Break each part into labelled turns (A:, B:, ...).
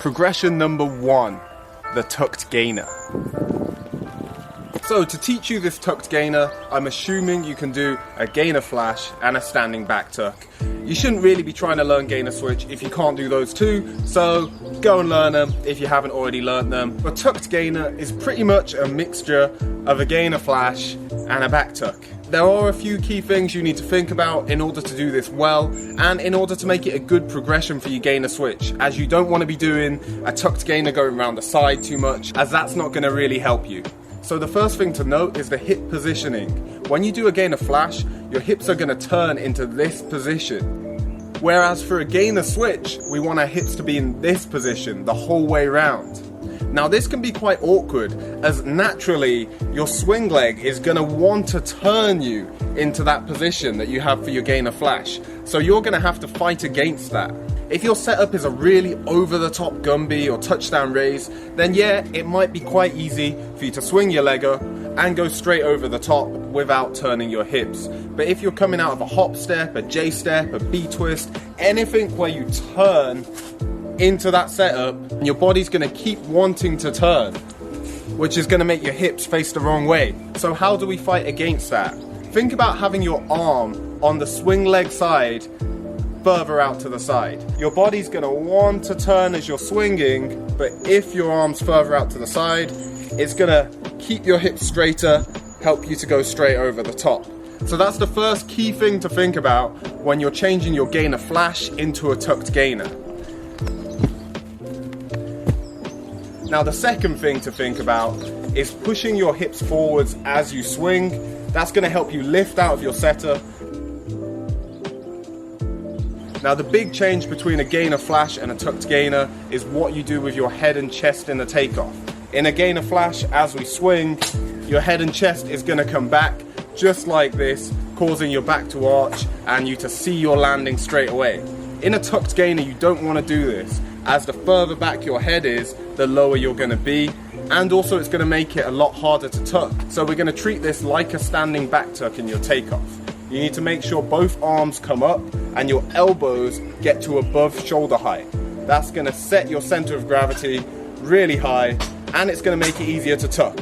A: Progression number 1, the tucked gainer. So to teach you this tucked gainer, I'm assuming you can do a gainer flash and a standing back tuck. You shouldn't really be trying to learn gainer switch if you can't do those two, so go and learn them if you haven't already learned them. But tucked gainer is pretty much a mixture of a gainer flash and a back tuck. There are a few key things you need to think about in order to do this well, and in order to make it a good progression for your gainer switch, as you don't want to be doing a tucked gainer going around the side too much, as that's not going to really help you. So the first thing to note is the hip positioning. When you do a gainer flash, your hips are going to turn into this position. Whereas for a gainer switch, we want our hips to be in this position the whole way around. Now this can be quite awkward, as naturally your swing leg is going to want to turn you into that position that you have for your gainer flash. So you're going to have to fight against that. If your setup is a really over-the-top Gumby or touchdown raise, then yeah, it might be quite easy for you to swing your leg up and go straight over the top without turning your hips. But if you're coming out of a hop step, a J step, a B twist, anything where you turn into that setup, your body's going to keep wanting to turn, which is going to make your hips face the wrong way. So how do we fight against that? Think about having your arm on the swing leg side further out to the side. Your body's going to want to turn as you're swinging, but if your arm's further out to the side, it's going to keep your hips straighter, help you to go straight over the top. So that's the first key thing to think about when you're changing your gainer flash into a tucked gainer. Now the second thing to think about is pushing your hips forwards as you swing. That's going to help you lift out of your setup. Now the big change between a gainer flash and a tucked gainer is what you do with your head and chest in the takeoff. In a gainer flash, as we swing, your head and chest is going to come back just like this, causing your back to arch and you to see your landing straight away. In a tucked gainer, you don't want to do this, as the further back your head is, the lower you're going to be, and also it's going to make it a lot harder to tuck. So we're going to treat this like a standing back tuck in your takeoff. You need to make sure both arms come up and your elbows get to above shoulder height. That's going to set your center of gravity really high, and it's going to make it easier to tuck.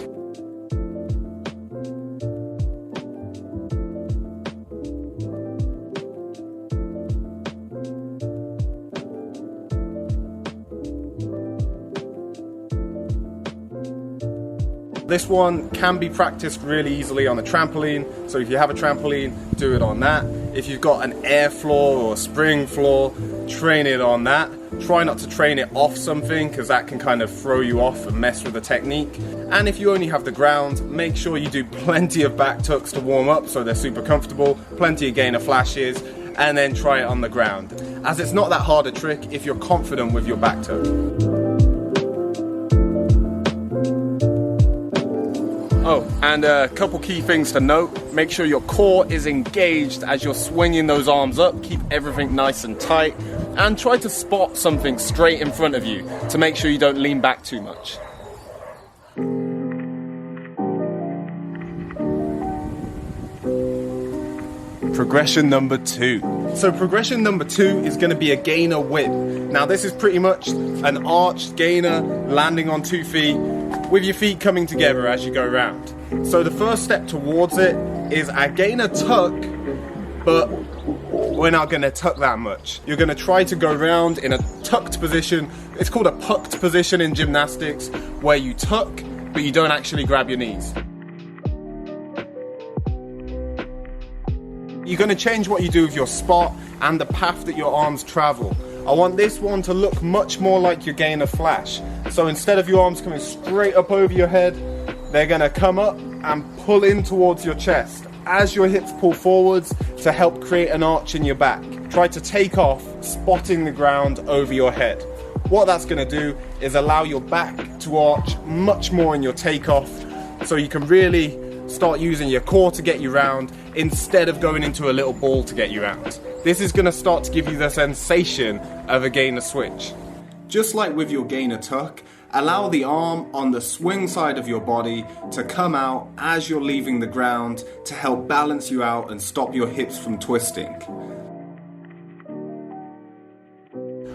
A: This one can be practiced really easily on a trampoline, so if you have a trampoline, do it on that. If you've got an air floor or a spring floor, train it on that. Try not to train it off something, because that can kind of throw you off and mess with the technique. And if you only have the ground, make sure you do plenty of back tucks to warm up so they're super comfortable, plenty of gainer flashes, and then try it on the ground, as it's not that hard a trick if you're confident with your back tuck. Oh, and a couple key things to note. Make sure your core is engaged as you're swinging those arms up. Keep everything nice and tight. And try to spot something straight in front of you to make sure you don't lean back too much. Progression number 2. So progression number 2 is going to be a gainer whip. Now this is pretty much an arched gainer landing on 2 feet with your feet coming together as you go around. So the first step towards it is a gainer tuck, but we're not going to tuck that much. You're going to try to go around in a tucked position. It's called a pucked position in gymnastics, where you tuck, but you don't actually grab your knees. You're going to change what you do with your spot and the path that your arms travel. I want this one to look much more like your gainer flash. So instead of your arms coming straight up over your head, they're going to come up and pull in towards your chest as your hips pull forwards to help create an arch in your back. Try to take off, spotting the ground over your head. What that's going to do is allow your back to arch much more in your takeoff, so you can really start using your core to get you round instead of going into a little ball to get you round. This is going to start to give you the sensation of a gainer switch. Just like with your gainer tuck, allow the arm on the swing side of your body to come out as you're leaving the ground to help balance you out and stop your hips from twisting.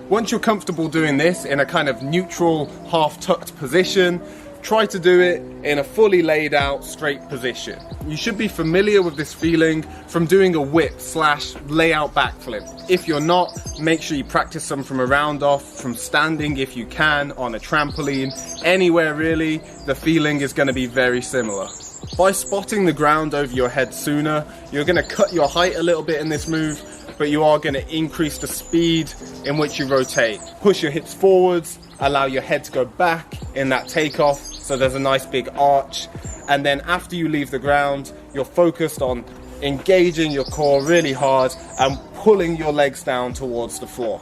A: Once you're comfortable doing this in a kind of neutral, half-tucked position, try to do it in a fully laid out, straight position. You should be familiar with this feeling from doing a whip slash layout backflip. If you're not, make sure you practice some from a round off, from standing if you can, on a trampoline, anywhere really, the feeling is going to be very similar. By spotting the ground over your head sooner, you're going to cut your height a little bit in this move, but you are going to increase the speed in which you rotate. Push your hips forwards, allow your head to go back in that takeoff, so there's a nice big arch. And then after you leave the ground, you're focused on engaging your core really hard and pulling your legs down towards the floor.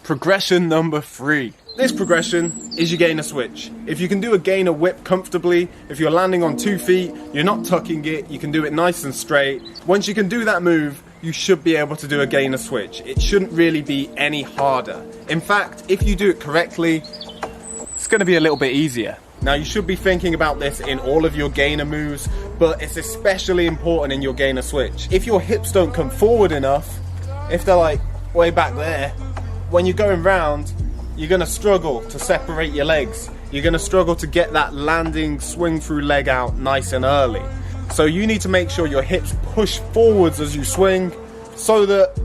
A: Progression number 3. This progression is your gainer switch. If you can do a gainer whip comfortably, if you're landing on 2 feet, you're not tucking it, you can do it nice and straight. Once you can do that move, you should be able to do a gainer switch. It shouldn't really be any harder. In fact, if you do it correctly, it's going to be a little bit easier. Now you should be thinking about this in all of your gainer moves, but it's especially important in your gainer switch. If your hips don't come forward enough, if they're like way back there, when you're going round, you're going to struggle to separate your legs. You're going to struggle to get that landing swing through leg out nice and early. So you need to make sure your hips push forwards as you swing so that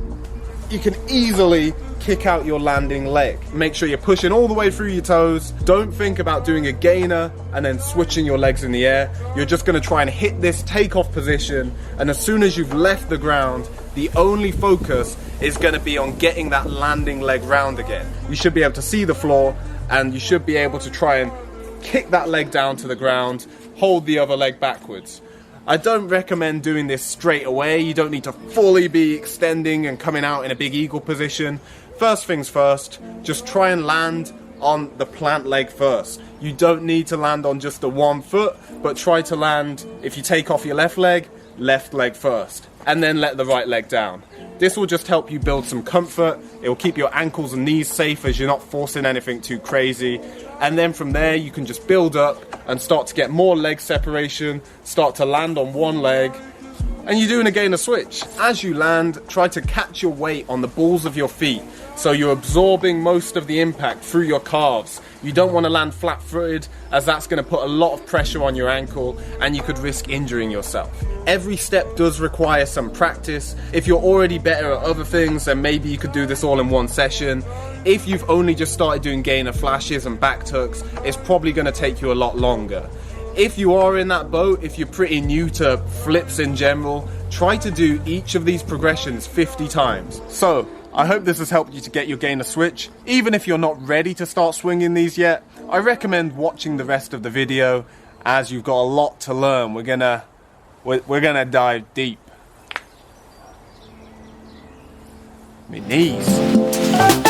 A: you can easily kick out your landing leg. Make sure you're pushing all the way through your toes. Don't think about doing a gainer and then switching your legs in the air. You're just going to try and hit this takeoff position, and as soon as you've left the ground, the only focus is going to be on getting that landing leg round again. You should be able to see the floor, and you should be able to try and kick that leg down to the ground, hold the other leg backwards. I don't recommend doing this straight away. You don't need to fully be extending and coming out in a big eagle position. First things first, just try and land on the plant leg first. You don't need to land on just the 1 foot, but try to land, if you take off your left leg first, and then let the right leg down. This will just help you build some comfort. It will keep your ankles and knees safe as you're not forcing anything too crazy. And then from there, you can just build up and start to get more leg separation, start to land on one leg, and you're doing a gainer switch. As you land, try to catch your weight on the balls of your feet, so you're absorbing most of the impact through your calves. You don't want to land flat-footed, as that's going to put a lot of pressure on your ankle and you could risk injuring yourself. Every step does require some practice. If you're already better at other things, then maybe you could do this all in one session. If you've only just started doing gainer flashes and back tucks, it's probably going to take you a lot longer. If you are in that boat, if you're pretty new to flips in general, try to do each of these progressions 50 times. So, I hope this has helped you to get your gainer switch. Even if you're not ready to start swinging these yet, I recommend watching the rest of the video, as you've got a lot to learn. We're gonna dive deep. My knees.